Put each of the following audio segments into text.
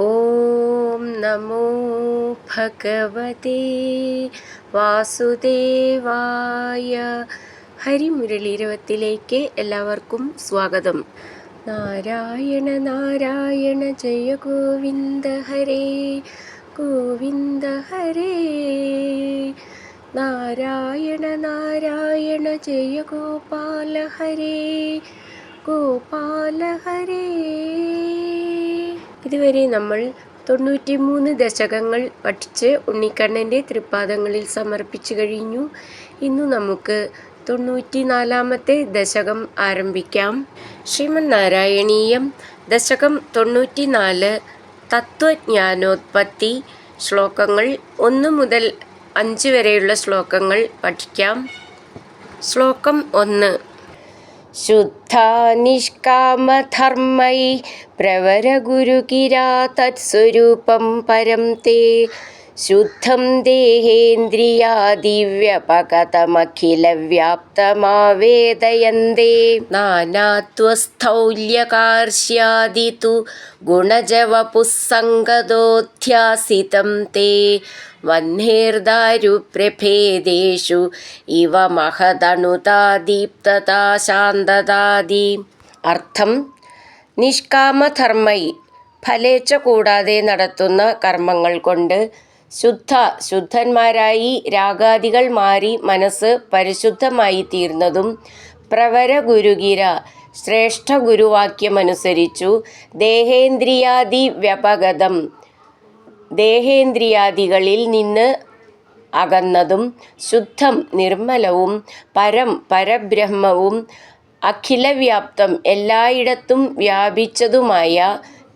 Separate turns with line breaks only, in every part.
ഓം നമോ ഭഗവതേ വാസുദേവായ. ഹരിമുരളീരവത്തിലേക്ക് എല്ലാവർക്കും സ്വാഗതം. നാരായണ നാരായണ ജയ ഗോവിന്ദ ഹരേ ഗോവിന്ദ ഹരേ. നാരായണ നാരായണ ജയ ഗോപാല ഹരേ ഗോപാല ഹരേ. ഇതുവരെ നമ്മൾ 93 ദശകങ്ങൾ പഠിച്ച് ഉണ്ണിക്കണ്ണൻ്റെ തൃപ്പാദങ്ങളിൽ സമർപ്പിച്ചു കഴിഞ്ഞു. ഇന്ന് നമുക്ക് 94-ാമത്തെ ദശകം ആരംഭിക്കാം. ശ്രീമൻ നാരായണീയം ദശകം 94 തത്വജ്ഞാനോത്പത്തി. ശ്ലോകങ്ങൾ 1 മുതൽ 5 വരെയുള്ള ശ്ലോകങ്ങൾ പഠിക്കാം. ശ്ലോകം 1. ശുദ്ധാ നിഷ്കാമധർമ്മൈ പ്രവരഗുരുകിരാ തത്സ്വരൂപം പരം തേ ശുദ്ധം ദേഹേന്ദ്രിയാദിവ്യപഗതമഖിലവ്യാപ്തമാവേദയന്തേ നാനാത്വസ്ഥൗല്യകാർഷ്യാദി തു ഗുണജവപുസ്സംഗതോധ്യാസിതം തേ വഹ്നേർദാരുപ്രഭേദേഷു ഇവ മഹദണുതാദീപ്തതാ ശാന്തതാദി. അർത്ഥം: നിഷ്കാമധർമ്മൈ, ഫലേച്ഛ കൂടാതെ നടത്തുന്ന കർമ്മങ്ങൾ കൊണ്ട് ശുദ്ധന്മാരായി രാഗാദികൾ മാറി മനസ്സ് പരിശുദ്ധമായി തീർന്നതും, പ്രവര ഗുരുഗിര, ശ്രേഷ്ഠ ഗുരുവാക്യമനുസരിച്ചു ദേഹേന്ദ്രിയാദി വ്യപഗതം, ദേഹേന്ദ്രിയാദികളിൽ നിന്ന് അകന്നതും, ശുദ്ധം നിർമ്മലവും, പരം പരബ്രഹ്മവും, അഖിലവ്യാപ്തം എല്ലായിടത്തും വ്യാപിച്ചതുമായ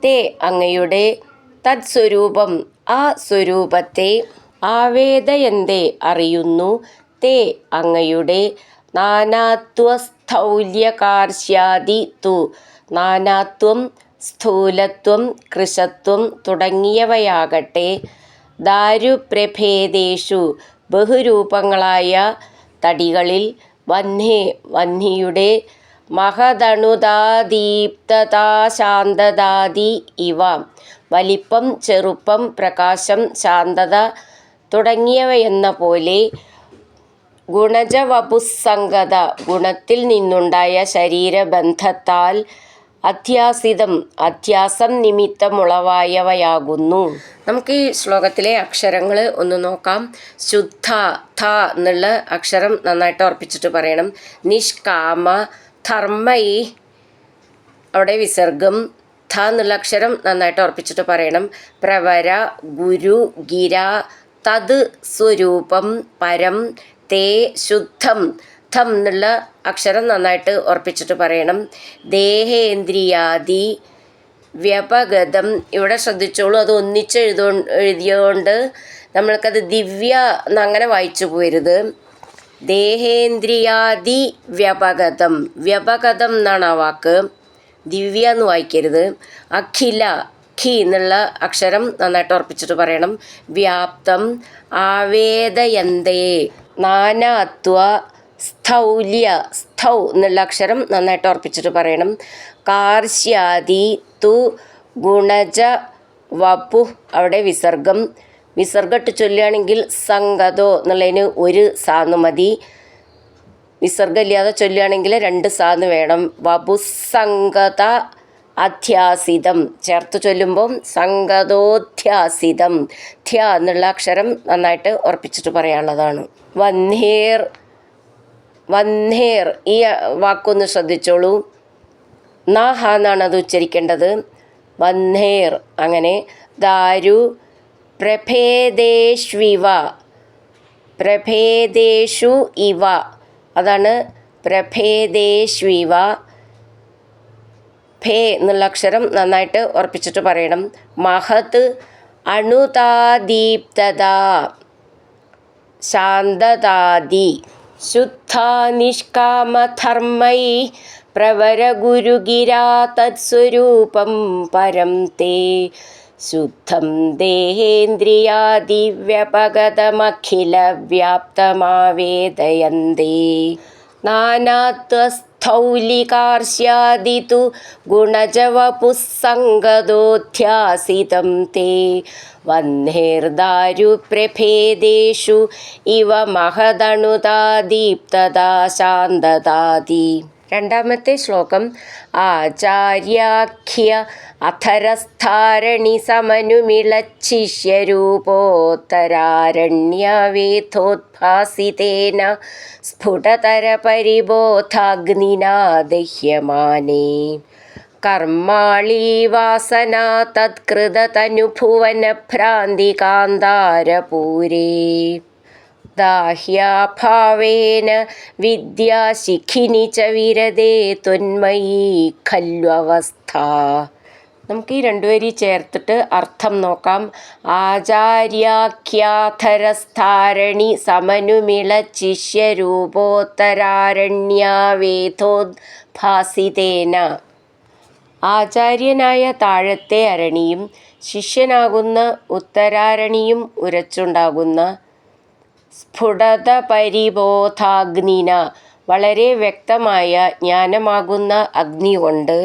തേ അങ്ങയുടെ തത്സ്വരൂപം ആ സ്വരൂപത്തെ ആവേദയന്തേ അറിയുന്നു. തേ അങ്ങയുടെ നാനാത്വസ്ഥൗല്യകാർഷ്യാദി തു, നാനാത്വം, സ്ഥൂലത്വം, കൃശത്വം തുടങ്ങിയവയാകട്ടെ, ദാരുപ്രഭേദേഷു ബഹുരൂപങ്ങളായ തടികളിൽ, വഹ്നേ വഹ്നിയുടെ, മഹദണുതാദീപ്തതാശാന്തതാദി ഇവ വലിപ്പം, ചെറുപ്പം, പ്രകാശം, ശാന്തത തുടങ്ങിയവയെന്ന പോലെ, ഗുണജവപുസ്സംഗത, ഗുണത്തിൽ നിന്നുണ്ടായ ശരീരബന്ധത്താൽ, അധ്യാസിതം, അധ്യാസം നിമിത്തമുളവായവയാകുന്നു. നമുക്ക് ഈ ശ്ലോകത്തിലെ അക്ഷരങ്ങൾ ഒന്ന് നോക്കാം. ശുദ്ധ, ഥ എന്നുള്ള അക്ഷരം നന്നായിട്ട് ഉറപ്പിച്ചിട്ട് പറയണം. നിഷ്കാമ, ധർമ്മൈ, അവിടെ വിസർഗം. ഥ എന്നുള്ള അക്ഷരം നന്നായിട്ട് ഉറപ്പിച്ചിട്ട് പറയണം. പ്രവര ഗുരു ഗിര തത് സ്വരൂപം പരം തേ ശുദ്ധം. ഥം എന്നുള്ള അക്ഷരം നന്നായിട്ട് ഉറപ്പിച്ചിട്ട് പറയണം. ദേഹേന്ദ്രിയാദി വ്യപഗതം, ഇവിടെ ശ്രദ്ധിച്ചോളൂ, അത് ഒന്നിച്ച് എഴുതിയതുകൊണ്ട് നമ്മൾക്കത് ദിവ്യ എന്നങ്ങനെ വായിച്ചു പോരുത്. ദേഹേന്ദ്രിയാദി വ്യപഗതം, വ്യപഗതം എന്നാണ് ആ വാക്ക്, ദിവ്യ എന്ന് വായിക്കരുത്. അഖില, ഖി എന്നുള്ള അക്ഷരം നന്നായിട്ട് ഉറപ്പിച്ചിട്ട് പറയണം. വ്യാപ്തം, ആവേദയന്തേ, നാനാത്വ സ്ഥൗല്യ, സ്ഥൗ എന്നുള്ള അക്ഷരം നന്നായിട്ട് ഉറപ്പിച്ചിട്ട് പറയണം. കാർഷ്യാദി തു ഗുണജ വപു, അവിടെ വിസർഗം. വിസർഗട്ട് ചൊല്ലുകയാണെങ്കിൽ സംഗതോ എന്നുള്ളതിന് ഒരു സാന്ന് മതി. വിസർഗമില്ലാതെ ചൊല്ലുകയാണെങ്കിൽ 2 സാന്ന് വേണം. വപുസംഗത അധ്യാസിതം ചേർത്ത് ചൊല്ലുമ്പം സംഗതോധ്യാസിതം. ധ്യ എന്നുള്ള അക്ഷരം നന്നായിട്ട് ഉറപ്പിച്ചിട്ട് പറയാനുള്ളതാണ്. വഹ്നേർ, വഹ്നേർ ഈ വാക്കൊന്ന് ശ്രദ്ധിച്ചോളൂ. നാഹ എന്നാണ് അത് ഉച്ചരിക്കേണ്ടത്. വഹ്നേർ. അങ്ങനെ ദാരു പ്രഭേദേഷ്വിവ, പ്രഭേദേഷു ഇവ, അതാണ് പ്രഭേദേഷ്വിവ. ഭേ എന്നുള്ള അക്ഷരം നന്നായിട്ട് ഉറപ്പിച്ചിട്ട് പറയണം. മഹത് അണുതാദീപ്തത ശാന്തതാദി. ശുദ്ധാ നിഷ്കാമധർമ്മൈ പ്രവരഗുരുഗിരാ തത്സ്വരൂപം പരം തേ ശുദ്ധം ദേഹേന്ദ്രിയാദിവ്യപഗതമഖിലവ്യാപ്തമാവേദയന്തേ നാനാത്വസ്ഥൗല്യകാർഷ്യാദി स्थौलिकार्ष्यादितु गुणजवपुस्सङ्गदोऽध्यासितं ते वह्नेर्दारुप्रभेदेषु इव महदणुता दीप्तदा ശാന്തതാതി. രണ്ടാമത്തെ ശ്ലോകം ആചാര്യാഖ്യ അധരസ്ഥാരണി സമനുമിളച്ഛിഷ്യരൂപോത്തരാരണ്യവേഥോദ്ഭാസിതേന സ്ഫുടതരപരിബോധാഗ്നിനാ ദഹ്യമാനേ കർമാളി വാസന തത്കൃതതനുഭുവനഭ്രാന്തികാന്താരപൂരേ ദാഹ്യാഭാവേന വിദ്യാശിഖിനി ച വിരതേ ത്വന്മയീ ഖല്വവസ്ഥ. നമുക്ക് ഈ രണ്ടുപേരി ചേർത്തിട്ട് അർത്ഥം നോക്കാം. ആചാര്യാഖ്യാധരസ്ഥാരണി സമനുമിളച്ഛിഷ്യരൂപോത്തരാരണ്യവേഥോദ്ഭാസിതേന. ആചാര്യനായ താഴത്തെ അരണിയും ശിഷ്യനാകുന്ന ഉത്തരാരണിയും ഉരച്ചുണ്ടാകുന്ന സ്ഫുടതപരിബോധാഗ്നിന വളരെ വ്യക്തമായ ജ്ഞാനമാകുന്ന അഗ്നി കൊണ്ട്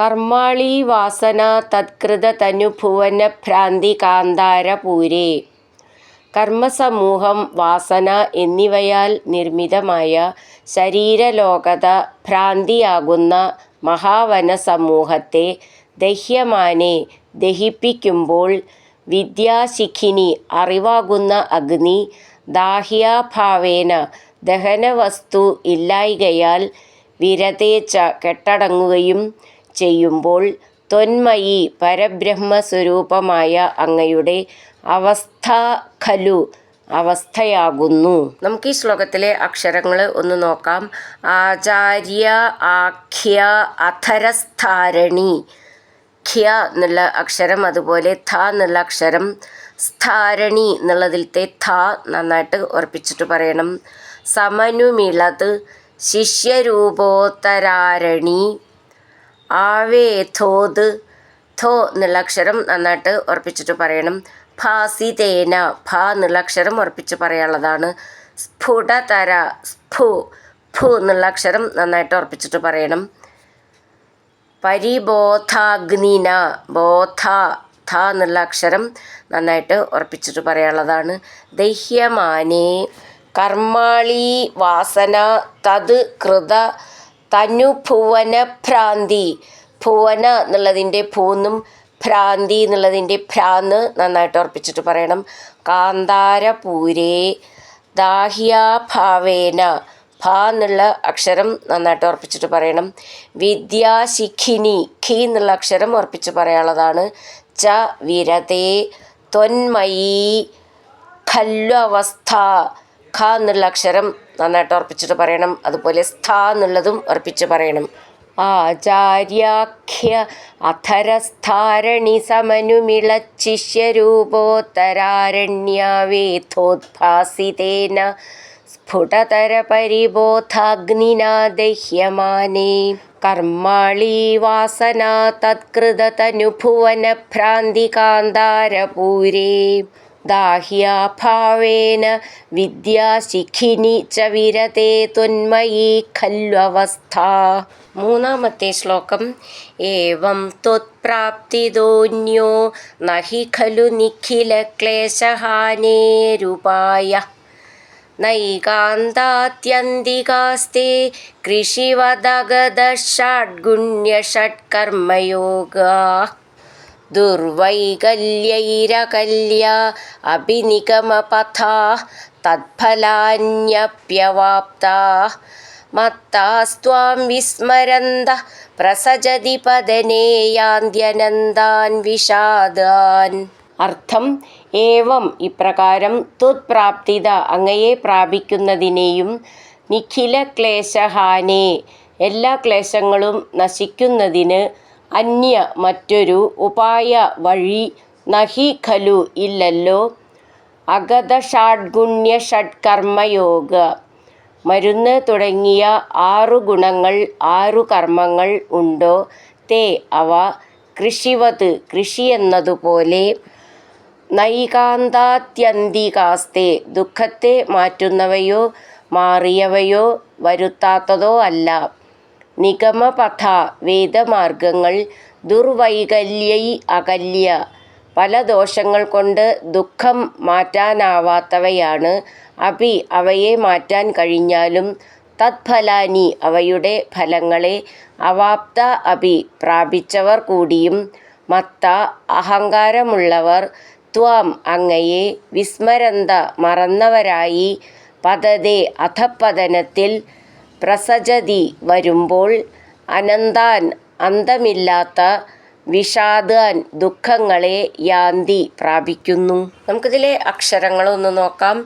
കർമാളി വാസന തത്കൃതതനുഭുവനഭ്രാന്തികാന്താരപൂരേ കർമ്മസമൂഹം, വാസന എന്നിവയാൽ നിർമ്മിതമായ ശരീരലോകത ഭ്രാന്തിയാകുന്ന മഹാവനസമൂഹത്തെ ദഹ്യമാനെ ദഹിപ്പിക്കുമ്പോൾ വിദ്യാശിഖിനി അറിവാകുന്ന അഗ്നി ദാഹ്യാഭാവേന ദഹനവസ്തു ഇല്ലായ്കയാൽ വിരതേച്ച കെട്ടടങ്ങുകയും ചെയ്യുമ്പോൾ ത്വന്മയി പരബ്രഹ്മസ്വരൂപമായ അങ്ങയുടെ അവസ്ഥ ഖലു അവസ്ഥയാകുന്നു. നമുക്ക് ഈ ശ്ലോകത്തിലെ അക്ഷരങ്ങൾ ഒന്ന് നോക്കാം. ആചാര്യ, ആഖ്യ, അധരസ്ഥാരണി. ഖ്യ എന്നുള്ള അക്ഷരം, അതുപോലെ ഥ എന്നുള്ള അക്ഷരം, സ്ഥാരണി എന്നുള്ളതിലത്തെ ഥ നന്നായിട്ട് ഉറപ്പിച്ചിട്ട് പറയണം. സമനുമിളത്, ശിഷ്യരൂപോത്തരാരണി, ആവേഥോത്, ഥോ എന്നുള്ള അക്ഷരം നന്നായിട്ട് ഉറപ്പിച്ചിട്ട് പറയണം. ഭാസിതേന, ഭ എന്നുള്ള അക്ഷരം ഉറപ്പിച്ച് പറയാനുള്ളതാണ്. സ്ഫുടതര, സ്ഫു, ഫു എന്നുള്ള അക്ഷരം നന്നായിട്ട് ഉറപ്പിച്ചിട്ട് പറയണം. പരിബോധാഗ്നിന, ബോധ, ധ എന്നുള്ള അക്ഷരം നന്നായിട്ട് ഉറപ്പിച്ചിട്ട് പറയാനുള്ളതാണ്. ദഹ്യമാനേ കർമാളി വാസന തത് കൃത തനുഭുവനഭ്രാന്തി. ഭുവന എന്നുള്ളതിൻ്റെ ഭൂന്നും ഭ്രാന്തി എന്നുള്ളതിൻ്റെ ഭ്രാന്ന് നന്നായിട്ട് ഉറപ്പിച്ചിട്ട് പറയണം. കാന്താരപൂരേ ദാഹ്യാഭാവേന, ഭ എന്നുള്ള അക്ഷരം നന്നായിട്ട് ഉറപ്പിച്ചിട്ട് പറയണം. വിദ്യാശിഖിനി, ഖി എന്നുള്ള അക്ഷരം ഉറപ്പിച്ച് പറയാനുള്ളതാണ്. ച വിരതേ ത്വന്മയീ ഖല്വവസ്ഥ, ഖ എന്നുള്ള അക്ഷരം നന്നായിട്ട് ഉറപ്പിച്ചിട്ട് പറയണം. അതുപോലെ സ്ഥ എന്നുള്ളതും ഉറപ്പിച്ച് പറയണം. ആചാര്യാഖ്യ അധരസ്ഥാരണി സമനുമിളച്ഛിഷ്യരൂപോത്തരാരണ്യവേഥോദ്ഭാസിതേന സ്ഫുടതരപരിബോധാഗ്നിനാ ദഹ്യമാനേ കർമാളി വാസന തത്കൃതതനുഭുവനഭ്രാന്തികാന്താരപൂരേ ദാഹ്യാഭാവേന വിദ്യാശിഖിനി ച വിരതേ ത്വന്മയീ ഖല്വവസ്ഥ. മൂന്നാമത്തെ ശ്ലോകം. ഏവം ത്വത്പ്രാപ്തിദോന്യോ നഹി ഖലു നിഖിലക്ലേശഹാനേരുപായ നൈകാന്താത്യന്തികാസ്തേ കൃഷിവദഗദഷഡ്ഗുണ്യഷഡ്കർമ്മയോഗാ ദുർവൈകല്യൈരകല്യ അഭിനിഗമപഥാ തത്ഫലാന്യപ്യവാപ്താ മത്താസ്ത്വാം വിസ്മരന്തഃ പ്രസജതി പദനേ യാന്ത്യനന്താൻ വിഷാദാൻ. അർത്ഥം: ഏവം ഇപ്രകാരം, ത്വത്പ്രാപ്തിത അങ്ങയെ പ്രാപിക്കുന്നതിനെയും, നിഖില ക്ലേശഹാനേ എല്ലാ ക്ലേശങ്ങളും നശിക്കുന്നതിന്, അന്യ മറ്റൊരു ഉപായ വഴി, നഹി ഖലു ഇല്ലല്ലോ, അഗതഷാഡ്ഗുണ്യ ഷഡ്കർമ്മയോഗ മരുന്ന് തുടങ്ങിയ 6 ഗുണങ്ങൾ 6 കർമ്മങ്ങൾ ഉണ്ടോ, തേ അവ, കൃഷിവത് കൃഷിയെന്നതുപോലെ, നൈകാന്താത്യന്തികാസ്തേ ദുഃഖത്തെ മാറ്റുന്നവയോ മാറിയവയോ വരുത്താത്തതോ അല്ല, നിഗമപഥ വേദമാർഗങ്ങൾ, ദുർവൈകല്യൈ അകല്യ പല ദോഷങ്ങൾ കൊണ്ട് ദുഃഖം മാറ്റാനാവാത്തവയാണ്, അപി അവയെ മാറ്റാൻ കഴിഞ്ഞാലും, തത്ഫലാനി അവയുടെ ഫലങ്ങളെ, അവാപ്ത അപി പ്രാപിച്ചവർ കൂടിയും, മത്ത അഹങ്കാരമുള്ളവർ, ത്വാം അങ്ങയെ, വിസ്മരന്ത മറന്നവരായി, പതതെ അധപ്പതനത്തിൽ, പ്രസജതി വരുമ്പോൾ, അനന്താൻ അന്തമില്ലാത്ത, വിഷാദാൻ ദുഃഖങ്ങളെ, യാന്തി പ്രാപിക്കുന്നു. നമുക്കിതിലെ അക്ഷരങ്ങളൊന്ന് നോക്കാം.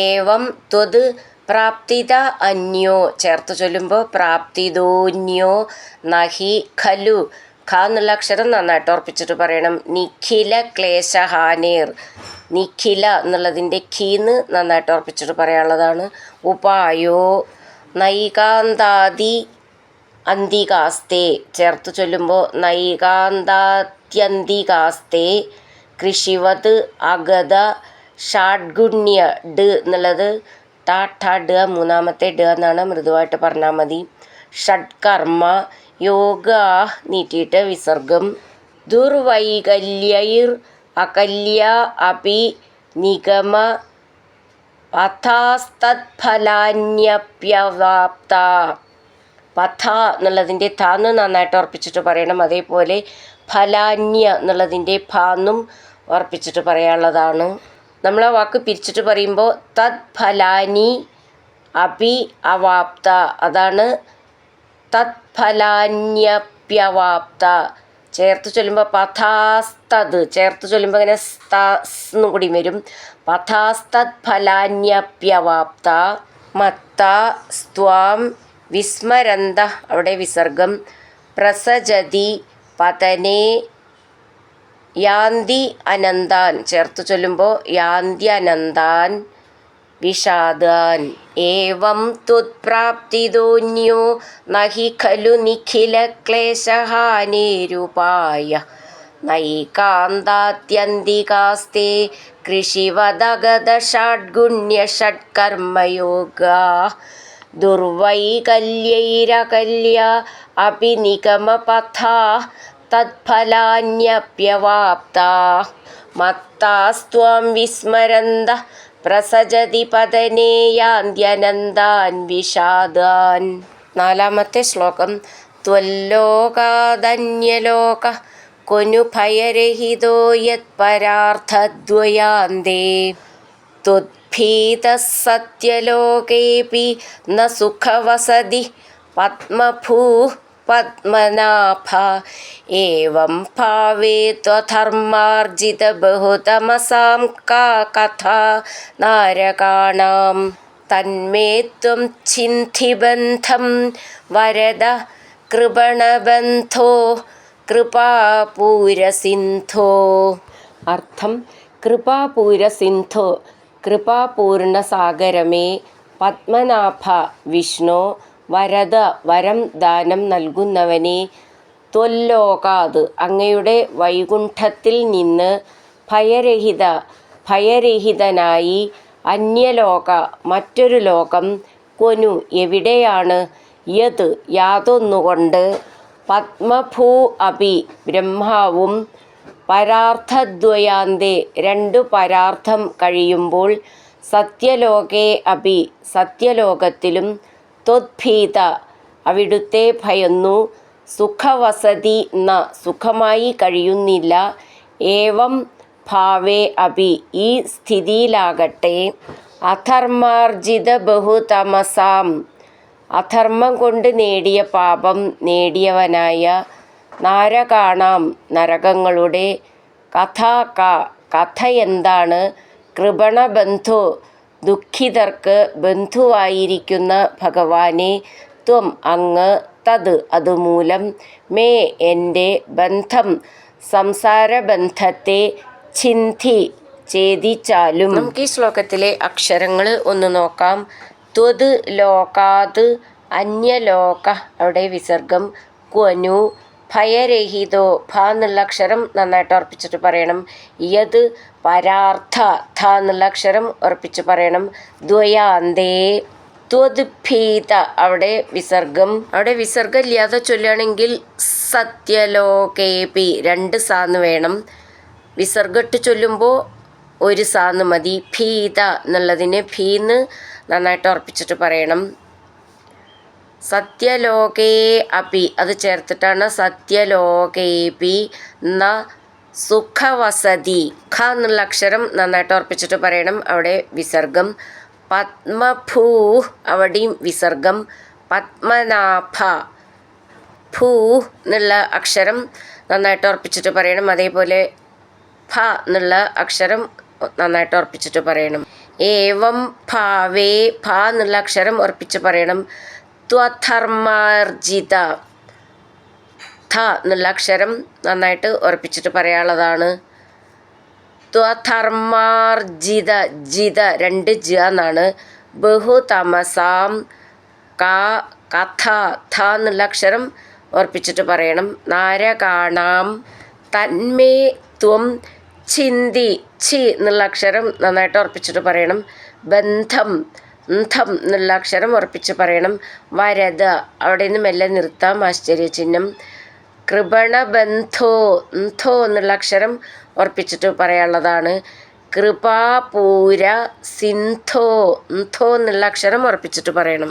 ഏവം ത്വത് പ്രാപ്തിത അന്യോ ചേർത്ത് ചൊല്ലുമ്പോൾ പ്രാപ്തിതോന്യോ നഹി ഖലു ഖ എന്നുള്ള അക്ഷരം നന്നായിട്ട് ഉറപ്പിച്ചിട്ട് പറയണം. നിഖില ക്ലേശഹാനേർ നിഖില എന്നുള്ളതിൻ്റെ ഖീന്ന് നന്നായിട്ട് ഉറപ്പിച്ചിട്ട് പറയാനുള്ളതാണ്. ഉപായോ നൈകാന്താദി അന്തികാസ്തേ ചേർത്ത് ചൊല്ലുമ്പോൾ നൈകാന്താത്യന്തികാസ്തേ. കൃഷിവത് അഗത ഷാഡ്ഗുണ്യ ഡ് എന്നുള്ളത് ട ഠ ഡ മൂന്നാമത്തെ ഡ എന്നാണ്, മൃദുവായിട്ട് പറഞ്ഞാൽ മതി. ഷഡ്കർമ്മ യോഗ നീട്ടിയിട്ട് വിസർഗം. ദുർവൈകല്യൈർ അകല്യ അപി നിഗമ പഥാസ്തത്ഫലാന്യപ്യവാപ്ത. പഥ എന്നുള്ളതിൻ്റെ താന്ന് നന്നായിട്ട് ഉറപ്പിച്ചിട്ട് പറയണം. അതേപോലെ ഫലാന്യ എന്നുള്ളതിൻ്റെ ഭാന്നും ഉറപ്പിച്ചിട്ട് പറയാനുള്ളതാണ്. നമ്മൾ ആ വാക്ക് പിരിച്ചിട്ട് പറയുമ്പോൾ തത് ഫലാനി അപി അവാപ്ത, അതാണ് തത് ഫലാന്യപ്യവാപ്ത. ചേർത്ത് ചൊല്ലുമ്പോൾ പഥാസ്തത് ചേർത്ത് ചൊല്ലുമ്പോൾ ഇങ്ങനെ സ്തന്നും കൂടി വരും. പഥാസ്തത് ഫലാന്യപ്യവാപ്ത. മത്ത സ്ത്വാം വിസ്മരന്ത അവിടെ വിസർഗം. പ്രസജതി പതനേ യാന്തി അനന്താൻ ചേർത്ത് ചൊല്ലുമ്പോൾ യാന്തി അനന്താൻ വിഷാദാൻ. ഏവം ത്വത്പ്രാപ്തിതോന്യോ നഹി ഖലു നിഖില ക്ലേശഹാനേരുപായ നൈകാന്താത്യന്തികാസ്തേ കൃഷിവദഗത ഷഡ്ഗുണ്യ ഷഡ്കർമ്മയോഗാ ദുർവൈകല്യൈരകല്യ അപി നിഗമപഥാ തത്ഫലാന്യപ്യവാപ്താ. മത്താസ്ത്വാം വിസ്മരന്ത പ്രസജതി പതനേ യാന്ത്യനന്താൻ വിഷാദാൻ. നാലാമത്തെ ശ്ലോകം. ത്വല്ലോകാദന്യലോക കൊനു ഭയരഹിതോ യത്പരാർത്ഥദ്വയാന്തേ ത്വദ്ഭീതഃ സത്യലോകേപി ന സുഖവസതി പത്മഭൂഃ പത്മനാഭ. ഏവം ഭാവേ ത്വധർമാർജിതബഹുതമസാം കാ കഥാ നാരകാണാം. തന്മേ ത്വം ഛിന്ധിബന്ധം വരദ കൃപണബന്ധോ കൃപാപൂരസിന്ധോ. അർത്ഥം: കൃപാപൂരസിന്ധോ കൃപാപൂർണസാഗരമേ, പത്മനാഭ വിഷ്ണു, വരദ വരം ദാനം നൽകുന്നവനെ, ത്വല്ലോകാത് അങ്ങയുടെ വൈകുണ്ഠത്തിൽ നിന്ന്, ഭയരഹിത ഭയരഹിതനായി, അന്യലോക മറ്റൊരു ലോകം, കൊനു എവിടെയാണ്, യത് യാതൊന്നുകൊണ്ട്, പത്മഭൂ അപി ബ്രഹ്മാവും, പരാർത്ഥദ്വയാന്തേ രണ്ടു പരാർത്ഥം കഴിയുമ്പോൾ, സത്യലോകേ അപി സത്യലോകത്തിലും, ത്വദ്ഭീത അവിടുത്തെ ഭയന്നു, സുഖവസതി ന സുഖമായി കഴിയുന്നില്ല, ഏവം ഭാവേ അപി ഈ സ്ഥിതിയിലാകട്ടെ, അധർമാർജിത ബഹുതമസാം അധർമ്മം കൊണ്ട് നേടിയ പാപം നേടിയവനായ, നാരകാണാം നരകങ്ങളുടെ, കഥാക കഥ എന്താണ്, കൃപണബന്ധോ ദുഃഖിതർക്ക് ബന്ധുവായിരിക്കുന്ന ഭഗവാനെ, ത്വം അങ്ങ്, തത് അതുമൂലം, മേ എൻ്റെ, ബന്ധം സംസാരബന്ധത്തെ, ഛിന്തി ഛേദിച്ചാലും. നമുക്ക് ഈ ശ്ലോകത്തിലെ അക്ഷരങ്ങൾ ഒന്ന് നോക്കാം. ത്വത് ലോകാത് അന്യലോക അവിടെ വിസർഗം. ക്വനു ഭയരഹിതോ ഭ എന്നുള്ള അക്ഷരം നന്നായിട്ട് ഉറപ്പിച്ചിട്ട് പറയണം. യത് പരാർത്ഥ ധ എന്നുള്ള അക്ഷരം ഉറപ്പിച്ച് പറയണം. ദ്വയാന്തേ ത്വദ്ഭീത അവിടെ വിസർഗം ഇല്ലാതെ ചൊല്ലുകയാണെങ്കിൽ സത്യലോകേപി 2 സാന്ന് വേണം. വിസർഗിട്ട് ചൊല്ലുമ്പോൾ 1 സാന്ന് മതി. ഭീത എന്നുള്ളതിന് ഭീന്ന് നന്നായിട്ട് ഉറപ്പിച്ചിട്ട് പറയണം. സത്യലോകേ അപി അത് ചേർത്തിട്ടാണ് സത്യലോകേപി ന സുഖവസതി. ഖ എന്നുള്ള അക്ഷരം നന്നായിട്ട് ഉറപ്പിച്ചിട്ട് പറയണം. അവിടെ വിസർഗം. പത്മഭൂ അവിടെയും വിസർഗം. പത്മനാഭ ഭൂ എന്നുള്ള അക്ഷരം നന്നായിട്ട് ഉറപ്പിച്ചിട്ട് പറയണം. അതേപോലെ ഭ എന്നുള്ള അക്ഷരം നന്നായിട്ട് ഉറപ്പിച്ചിട്ട് പറയണം. ഏവം ഭാവേ ഭ എന്നുള്ള അക്ഷരം ഉറപ്പിച്ച് പറയണം. ത്വധർമാർജിത ധ എന്നുള്ള അക്ഷരം നന്നായിട്ട് ഉറപ്പിച്ചിട്ട് പറയാനുള്ളതാണ്. ത്വധർമാർജിത ജിത 2 ജ എന്നാണ്. ബഹുതമസാം കഥ ധ എന്നുള്ള അക്ഷരം ഉറപ്പിച്ചിട്ട് പറയണം. നാരകാണാം തന്മേ ത്വം ചിന്തി ഛി എന്നുള്ള അക്ഷരം നന്നായിട്ട് ഉറപ്പിച്ചിട്ട് പറയണം. ബന്ധം ന്ധം എന്നുള്ള അക്ഷരം ഉറപ്പിച്ച് പറയണം. വരദ അവിടെ നിന്ന് മെല്ലെ നിർത്താം ആശ്ചര്യചിഹ്നം. കൃപണബന്ധോ ന്ധോ എന്നുള്ള അക്ഷരം ഉറപ്പിച്ചിട്ട് പറയാനുള്ളതാണ്. കൃപാപൂര സിന്ധോ ന്ധോ എന്നുള്ള അക്ഷരം ഉറപ്പിച്ചിട്ട് പറയണം.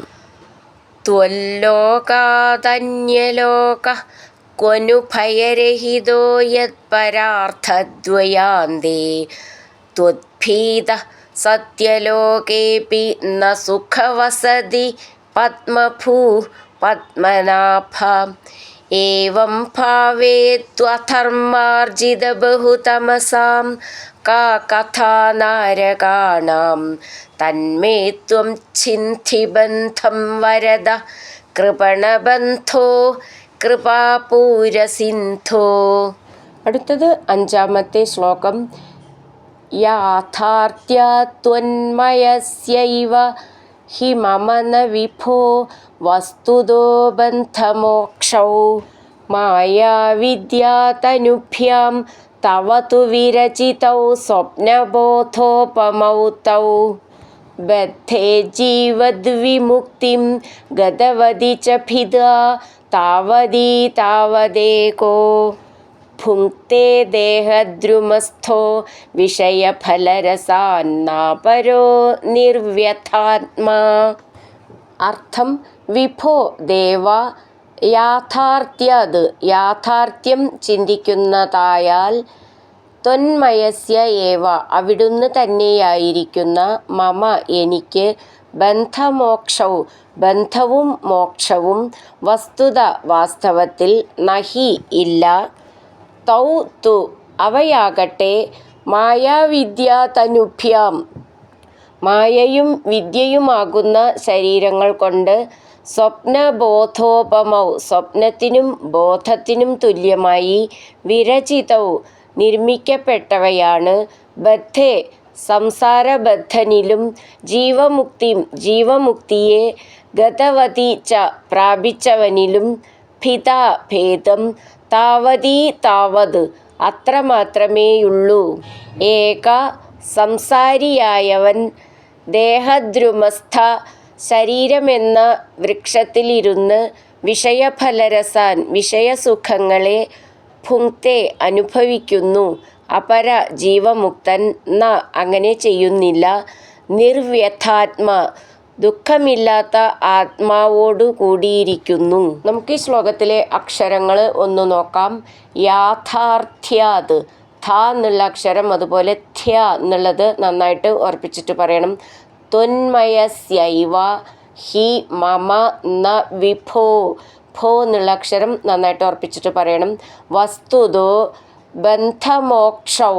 ത്വല്ലോകാതന്യലോക ക്വനു ഭയരഹിതോ യത്പരാർത്ഥദ്വയാന്തേ ത്വദ്ഭീത സത്യലോകേപി ന സുഖവസതി പത്മഭൂ പത്മനാഭ. ഏവം ഭാവേ ത്വധർമാർജിത ബഹുതമസാം കാ കഥാ നാരകാണാം തന്മേ ത്വം ഛിന്തി ബന്ധം വരദ കൃപണബന്ധോ കൃപാപൂരസിന്ധോ. അടുത്തത് 5-ാമത്തെ ശ്ലോകം. യാഥാർത്ഥ്യത്വന്മയസ്യൈവ ഹി മമ ന വിഭോ വസ്തുതോ ബന്ധമോക്ഷൗ മായാവിദ്യാതനുഭ്യാം തവ തു വിരചിതൗ സ്വപ്നബോധോപമൗ തൗ. ബദ്ധേ ജീവദ്വിമുക്തിം ഗതവതി ച ഭിദാ താവതീ താവദേകോ ഭുങ്ക്തേ ദേഹദ്രുമസ്ഥോ വിഷയഫലരസാന്നാപരോ നിർവ്യഥാത്മാ. അർത്ഥം: വിഭോ ദേവ, യാഥാർത്ഥ്യം ചിന്തിക്കുന്നതായാൽ ത്വന്മയസ്യ ഏവ അവിടുന്ന് തന്നെയായിരിക്കുന്ന മമ എനിക്ക് ബന്ധമോക്ഷൗ ബന്ധവും മോക്ഷവും വസ്തുത വാസ്തവത്തിൽ നഹി ഇല്ല. തൗ തു അവയാകട്ടെ മായാവിദ്യാതനുഭ്യാം മായയും വിദ്യയുമാകുന്ന ശരീരങ്ങൾ കൊണ്ട് സ്വപ്നബോധോപമൗ സ്വപ്നത്തിനും ബോധത്തിനും തുല്യമായി വിരചിതൗ നിർമ്മിക്കപ്പെട്ടവയാണ്. ബദ്ധേ സംസാരബദ്ധനിലും ജീവമുക്തിയെ ഗതവതി ച പ്രാപിച്ചവനിലും ഭിദാ ഭേദം താവതീ താവത് അത്രമാത്രമേയുള്ളൂ. ഏക സംസാരിയായവൻ ദേഹദ്രുമസ്ഥ ശരീരമെന്ന വൃക്ഷത്തിലിരുന്ന് വിഷയഫലരസാൻ വിഷയസുഖങ്ങളെ ഭുങ്ക്തേ അനുഭവിക്കുന്നു. അപര ജീവമുക്തൻ ന അങ്ങനെ ചെയ്യുന്നില്ല. നിർവ്യഥാത്മാ ദുഃഖമില്ലാത്ത ആത്മാവോടു കൂടിയിരിക്കുന്നു. നമുക്ക് ഈ ശ്ലോകത്തിലെ അക്ഷരങ്ങൾ ഒന്ന് നോക്കാം. യാഥാർത്ഥ്യാത് ഥ എന്നുള്ള അക്ഷരം, അതുപോലെ ഥ്യ എന്നുള്ളത് നന്നായിട്ട് ഉറപ്പിച്ചിട്ട് പറയണം. ത്വന്മയസ്യൈവ ഹി മമ ന വിഭോ ഭോ എന്നുള്ള അക്ഷരം നന്നായിട്ട് ഉറപ്പിച്ചിട്ട് പറയണം. വസ്തുതോ ബന്ധമോക്ഷൗ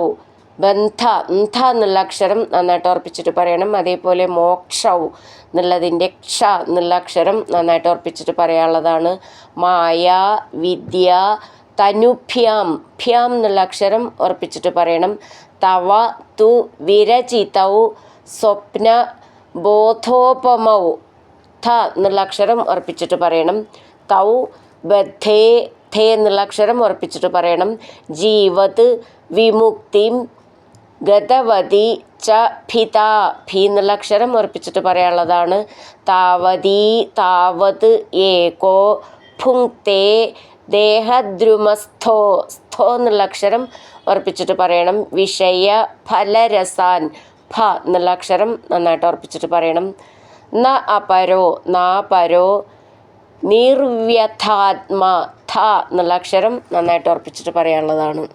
ബന്ധ ന്ധ എന്നുള്ള അക്ഷരം നന്നായിട്ട് ഉറപ്പിച്ചിട്ട് പറയണം. അതേപോലെ മോക്ഷൗ എന്നുള്ളതിൻ്റെ ക്ഷ എന്നുള്ള അക്ഷരം നന്നായിട്ട് ഉറപ്പിച്ചിട്ട് പറയാനുള്ളതാണ്. മായ വിദ്യ തനുഭ്യാം ഭ്യാം എന്നുള്ള അക്ഷരം ഉറപ്പിച്ചിട്ട് പറയണം. തവ തു വിരചിതൗ സ്വപ്ന ബോധോപമൗ ഥ എന്നുള്ള അക്ഷരം ഉറപ്പിച്ചിട്ട് പറയണം. തൗ ബദ്ധേ ഥേ എന്നുള്ള അക്ഷരം ഉറപ്പിച്ചിട്ട് പറയണം. ജീവത് വിമുക്തിം ഗതവതി ച ഭിത, ഭി എന്നുള്ള അക്ഷരം ഉറപ്പിച്ചിട്ട് പറയാനുള്ളതാണ്. താവതീ താവത് ഏകോ ഭുങ്ക്തേ ദേഹദ്രുമസ്ഥോ, സ്ഥോ എന്നുള്ള അക്ഷരം ഉറപ്പിച്ചിട്ട് പറയണം. വിഷയ ഫലരസാൻ, ഫ എന്നുള്ള അക്ഷരം നന്നായിട്ട് ഉറപ്പിച്ചിട്ട് പറയണം. ന അപരോ, നാപരോ നിർവ്യഥാത്മാ, ഥ എന്നുള്ള അക്ഷരം നന്നായിട്ട് ഉറപ്പിച്ചിട്ട് പറയാനുള്ളതാണ്.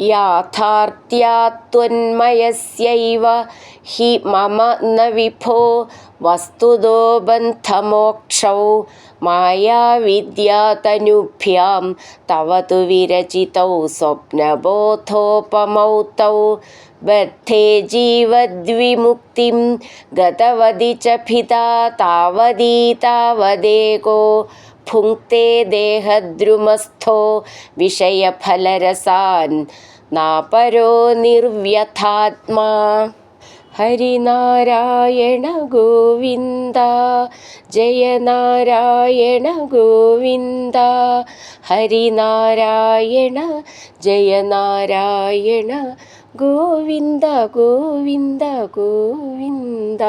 യാഥാർത്ഥ്യാത്വന്മയസ്യൈവ ഹി മമ ന വിഭോ വസ്തുതോ ബന്ധമോക്ഷൗ മായാവിദ്യാതനുഭ്യാം തവ തു വിരചിതൗ സ്വപ്നബോധോപമൗ തൗ ബദ്ധേ ജീവദ്വിമുക്തിം ഗതവതി ച ഭിതാ താവതീ താവദേകോ ഭുങ്ക്തേ ദേഹദ്രുമസ്ഥോ വിഷയഫലരസാൻ നാപരോ നിർവ്യഥാത്മാ. ഹരിനാരായണ ഗോവിന്ദ, ജയ നാരായണ ഗോവിന്ദ, ഹരിനാരായണ ജയ നാരായണ ഗോവിന്ദ ഗോവിന്ദ ഗോവിന്ദ.